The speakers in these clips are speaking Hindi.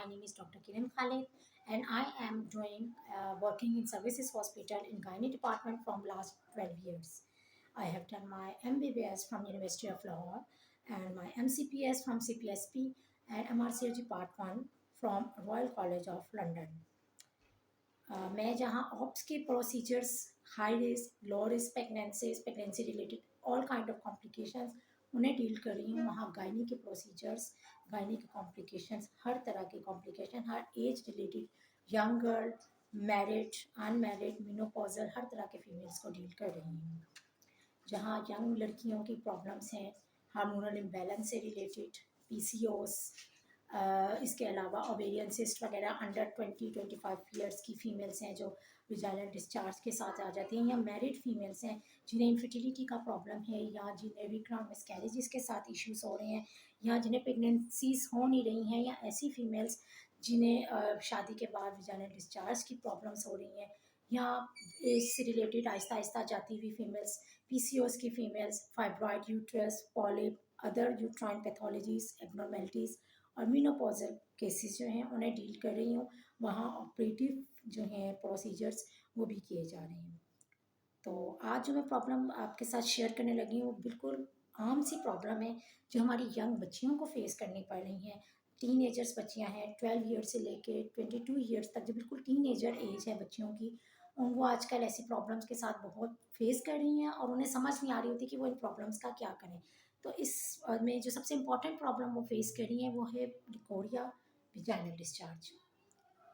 My name is Dr. Kiran Khalid, and I am working in Services Hospital in Gynae department from last 12 years. I have done my MBBS from University of Lahore and my MCPS from CPSP and MRCG Part 1 from Royal College of London. मैं जहाँ ऑप्स के procedures high risk low risk pregnancy related all kind of complications उन्हें डील कर रही हूँ, वहाँ गायनी के प्रोसीजर्स, गायनी के कॉम्प्लिकेशंस, हर तरह के कॉम्प्लिकेशन, हर age related, young girl, married, unmarried, menopausal, हर तरह के फीमेल्स को डील कर रही हूँ। जहाँ यंग लड़कियों की प्रॉब्लम्स हैं हार्मोनल इम्बैलेंस से रिलेटेड, पीसीओएस, इसके अलावा ओवेरियन सिस्ट वगैरह अंडर 20-25 ईयर्स की फ़ीमेल्स हैं जो विजाइनल डिस्चार्ज के साथ आ जाती हैं, या मैरिड फ़ीमेल्स हैं जिन्हें इनफर्टिलिटी का प्रॉब्लम है, या जिन्हें रिकराउंड मिसकैरेजेस के साथ इश्यूज़ हो रहे हैं, या जिन्हें प्रेगनेंसीज हो नहीं रही हैं, या ऐसी फ़ीमेल्स जिन्हें शादी के बाद विजाइनल डिस्चार्ज की प्रॉब्लम्स हो रही हैं, या इससे रिलेटेड आहिस्ता आहिस्ता जाती हुई फ़ीमेल्स, पीसीओएस की females, fibroid uterus, polyp, other uterine pathologies, abnormalities और मीनोपॉजल केसेस जो हैं उन्हें डील कर रही हूँ। वहाँ ऑपरेटिव जो हैं प्रोसीजर्स वो भी किए जा रहे हैं। तो आज जो मैं प्रॉब्लम आपके साथ शेयर करने लगी हूँ, बिल्कुल आम सी प्रॉब्लम है जो हमारी यंग बच्चियों को फेस करनी पड़ रही हैं। टीनेजर्स बच्चियाँ हैं 12 ईयर्स से लेके 22 ईयर्स तक, जो बिल्कुल टीनेजर एज है बच्चियों की, उनको आजकल ऐसी प्रॉब्लम्स के साथ बहुत फेस कर रही हैं और उन्हें समझ नहीं आ रही होती कि वो इन प्रॉब्लम्स का क्या करें। तो इस में जो सबसे इम्पॉर्टेंट प्रॉब्लम वो फेस कर रही हैं वो है leucorrhoea vaginal discharge.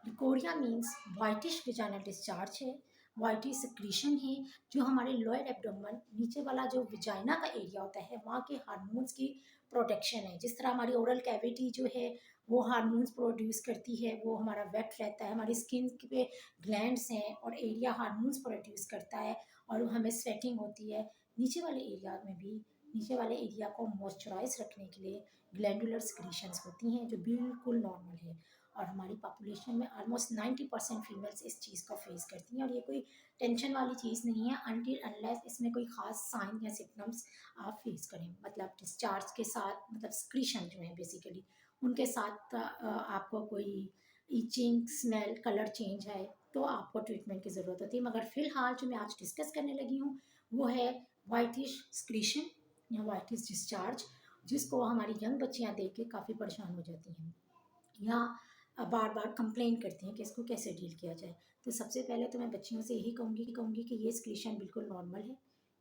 Leucorrhoea means whitish vaginal discharge है, वाइटिश सिक्रीशन है जो हमारे लोअर एब्डोमेन, नीचे वाला जो विजाइना का एरिया होता है, वहाँ के हार्मोन्स की प्रोटेक्शन है। जिस तरह हमारी ओरल कैविटी जो है वो हार्मोन्स प्रोड्यूस करती है, वो हमारा वेट रहता है, हमारी स्किन पे ग्लैंड्स हैं और एरिया हार्मोन्स प्रोड्यूस करता है और हमें स्वेटिंग होती है। नीचे वाले एरिया में भी, नीचे वाले एरिया को मॉइस्चराइज रखने के लिए ग्लैंडुलर सिक्रीशंस होती हैं जो बिल्कुल नॉर्मल है। और हमारी पॉपुलेशन में ऑलमोस्ट 90% फीमेल्स इस चीज़ को फेस करती हैं और ये कोई टेंशन वाली चीज़ नहीं है अनटिल अनलेस इसमें कोई ख़ास साइन या सिम्टम्स आप फेस करें, मतलब डिस्चार्ज के साथ, मतलब स्क्रीशन जो है बेसिकली उनके साथ आपको कोई ईचिंग, स्मेल, कलर चेंज है तो आपको ट्रीटमेंट की ज़रूरत होती है। मगर फ़िलहाल जो मैं आज डिस्कस करने लगी हूँ वो है वाइटिश स्क्रीशन या वाइटिश डिस्चार्ज, जिसको हमारी यंग बच्चियाँ देख के काफ़ी परेशान हो जाती हैं या बार बार कंप्लेन करती हैं कि इसको कैसे डील किया जाए। तो सबसे पहले तो मैं बच्चियों से यही कहूँगी कि ये स्क्रीशन बिल्कुल नॉर्मल है,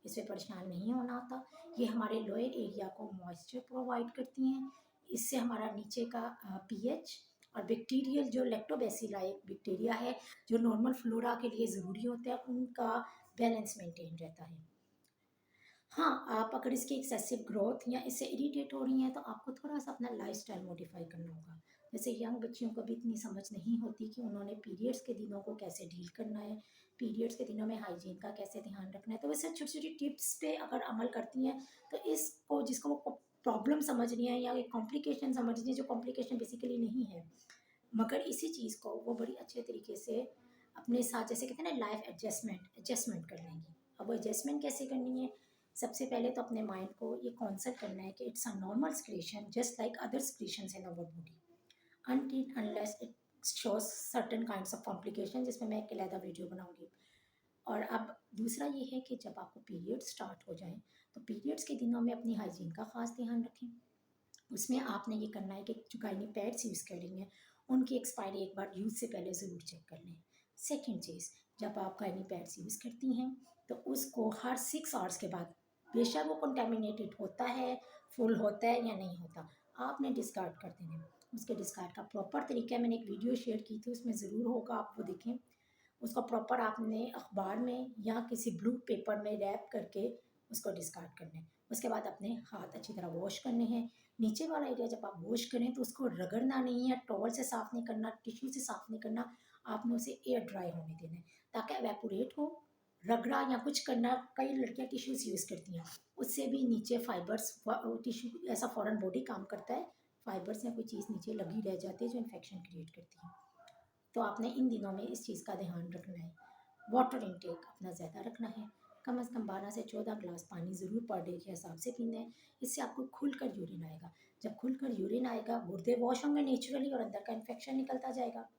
इससे परेशान नहीं होना होता। ये हमारे लोअर एरिया को मॉइस्चर प्रोवाइड करती हैं, इससे हमारा नीचे का पीएच और बैक्टीरियल जो लैक्टोबैसिलाई बैक्टीरिया है जो नॉर्मल फ्लोरा के लिए ज़रूरी होता है, उनका बैलेंस मेंटेन रहता है। हाँ, आप अगर इसकी एक्सेसिव ग्रोथ या इससे इरिटेट हो रही हैं तो आपको थोड़ा-सा अपना लाइफ़स्टाइल मॉडिफ़ाई करना होगा। जैसे यंग बच्चियों को भी इतनी समझ नहीं होती कि उन्होंने पीरियड्स के दिनों को कैसे डील करना है, पीरियड्स के दिनों में हाइजीन का कैसे ध्यान रखना है। तो वैसे छोटी-छोटी टिप्स पे अगर अमल करती हैं तो इसको, जिसको वो प्रॉब्लम समझ रही हैं या एक कॉम्प्लिकेशन समझ रही हैं, जो कॉम्प्लिकेशन बेसिकली नहीं है, मगर इसी चीज़ को वो बड़ी अच्छे तरीके से अपने साथ, जैसे कहते हैं ना, लाइफ एडजस्टमेंट कर लेंगी। अब वो एडजस्टमेंट कैसे करनी है? सबसे पहले तो अपने माइंड को ये कॉन्सेप्ट करना है कि it's a normal secretion just like other secretions in our body until unless it shows certain kinds of complication, जिसमें मैं एक अलग वीडियो बनाऊंगी। और अब दूसरा ये है कि जब आपको पीरियड स्टार्ट हो जाए तो पीरियड्स के दिनों में अपनी हाइजीन का खास ध्यान रखें। उसमें आपने ये करना है कि जो गायनी पैड्स यूज़ कर रही हैं उनकी एक्सपायरी एक बार यूज़ से पहले ज़रूर चेक कर लें। सेकेंड चीज़, जब आप गायनी पैड्स यूज़ करती हैं तो उसको हर 6 आवर्स के बाद, बेशक वो कंटेमिनेटेड होता है, फुल होता है या नहीं होता, आपने डिस्कार्ड कर देना है। उसके डिस्कार्ड का प्रॉपर तरीका मैंने एक वीडियो शेयर की थी, उसमें ज़रूर होगा, आप वो देखें। उसको प्रॉपर आपने अखबार में या किसी ब्लू पेपर में रैप करके उसको डिस्कार्ड करना है। उसके बाद अपने हाथ अच्छी तरह वॉश करने हैं। नीचे वाला एरिया जब आप वॉश करें तो उसको रगड़ना नहीं है, टॉवल से साफ़ नहीं करना, टिश्यू से साफ़ नहीं करना, आपने उसे एयर ड्राई होने देना है ताकि एवेपोरेट हो। रगड़ा या कुछ करना, कई लड़कियां टिश्यूज़ यूज़ करती हैं, उससे भी नीचे फाइबर्स, टिश्यू ऐसा फ़ॉरेन बॉडी काम करता है, फाइबर्स या कोई चीज़ नीचे लगी रह जाती है जो इन्फेक्शन क्रिएट करती है। तो आपने इन दिनों में इस चीज़ का ध्यान रखना है। वाटर इनटेक अपना ज़्यादा रखना है। कम से कम 12 से 14 ग्लास पानी ज़रूर पर डे के हिसाब से पीना है। इससे आपको खुलकर यूरिन आएगा। जब खुलकर यूरिन आएगा, गुर्दे वॉश होंगे नेचुरली और अंदर का इन्फेक्शन निकलता जाएगा।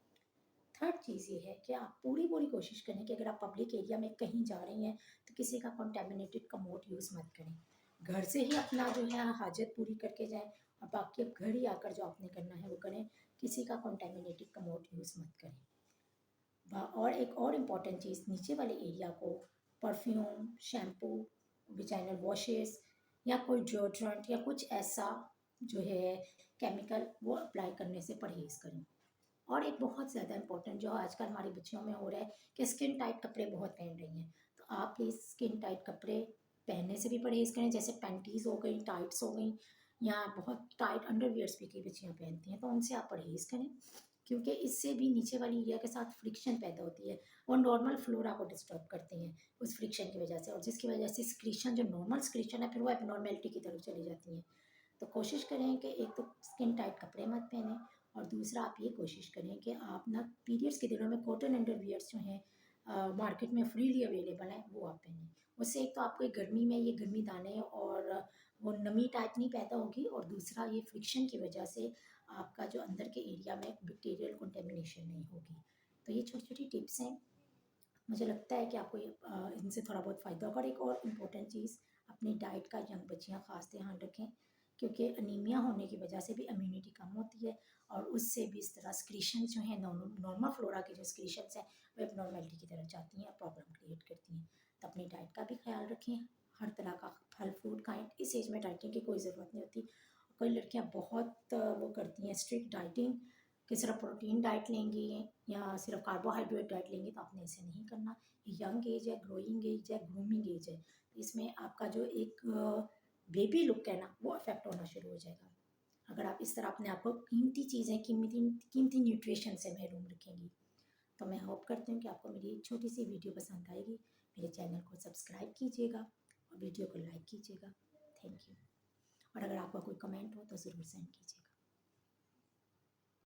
थर्ड चीज़ ये है कि आप पूरी पूरी कोशिश करें कि अगर आप पब्लिक एरिया में कहीं जा रही हैं तो किसी का कॉन्टेमिनेटेड कमोड यूज़ मत करें। घर से ही अपना जो है हाजत पूरी करके जाएं और बाकी अब घर ही आकर जो आपने करना है वो करें। किसी का कॉन्टेमिनेटेड कमोड यूज़ मत करें। और एक और इम्पॉर्टेंट चीज़, नीचे वाले एरिया को परफ्यूम, शैम्पू, विजाइनल वॉशेस या कोई डिओड्रेंट या कुछ ऐसा जो है केमिकल वो अप्लाई करने से परहेज़ करें। और एक बहुत ज़्यादा इम्पोर्टेंट जो आजकल हमारी बच्चियों में हो रहा है कि स्किन टाइट कपड़े बहुत पहन रही हैं। तो आप प्लीज़ स्किन टाइट कपड़े पहनने से भी परहेज़ करें, जैसे पैंटीज़ हो गई, टाइट्स हो गई या बहुत टाइट अंडरवियर्स भी कई बच्चियाँ पहनती हैं, तो उनसे आप परहेज़ करें क्योंकि इससे भी नीचे वाली एरिया के साथ फ्रिक्शन पैदा होती है और नॉर्मल फ्लोरा को डिस्टर्ब करती हैं उस फ्रिक्शन की वजह से, और जिसकी वजह से स्क्रीशन जो नॉर्मल स्क्रीशन है फिर वो एबनॉर्मेलिटी की तरफ चली जाती हैं। तो कोशिश करें कि एक तो स्किन टाइट कपड़े मत पहने और दूसरा आप ये कोशिश करें कि आप ना पीरियड्स के दिनों में कॉटन अंडरवियर्स जो हैं मार्केट में फ्रीली अवेलेबल हैं वो आप पहनें। उससे एक तो आपको गर्मी में ये गर्मी दाने और वो नमी टाइप नहीं पैदा होगी और दूसरा ये फ्रिक्शन की वजह से आपका जो अंदर के एरिया में बैक्टीरियल कंटेमिनेशन नहीं होगी। तो ये छोटी छोटी टिप्स हैं, मुझे लगता है कि आपको ये इनसे थोड़ा बहुत फ़ायदा होगा। और एक और इम्पोर्टेंट चीज़, अपनी डाइट का यंग बच्चियाँ ख़ास ध्यान रखें क्योंकि अनीमिया होने की वजह से भी इम्यूनिटी कम होती है और उससे भी इस तरह स्क्रीशन जो है नॉर्मल फ्लोरा की जो स्क्रीशंस हैं वो एबनॉर्मेलिटी की तरफ जाती हैं और प्रॉब्लम क्रिएट करती हैं। तो अपनी डाइट का भी ख्याल रखें, हर तरह का फल फ्रूट खाएँ। इस एज में डाइटिंग की कोई ज़रूरत नहीं होती। कई लड़कियाँ बहुत वो करती हैं स्ट्रिक्ट डाइटिंग कि सिर्फ प्रोटीन डाइट लेंगी या सिर्फ कार्बोहाइड्रेट डाइट लेंगी, तो आपने ऐसे नहीं करना। यंग एज है, ग्रोइंग एज है, ग्रूमिंग एज है, इसमें आपका जो एक बेबी लुक है ना वो अफेक्ट होना शुरू हो जाएगा अगर आप इस तरह अपने आप को कीमती चीज़ें, कीमती कीमती न्यूट्रिशन से महरूम रखेंगी। तो मैं होप करती हूँ कि आपको मेरी एक छोटी सी वीडियो पसंद आएगी। मेरे चैनल को सब्सक्राइब कीजिएगा और वीडियो को लाइक कीजिएगा। Thank you. और अगर आपका कोई कमेंट हो तो ज़रूर सेंड कीजिएगा।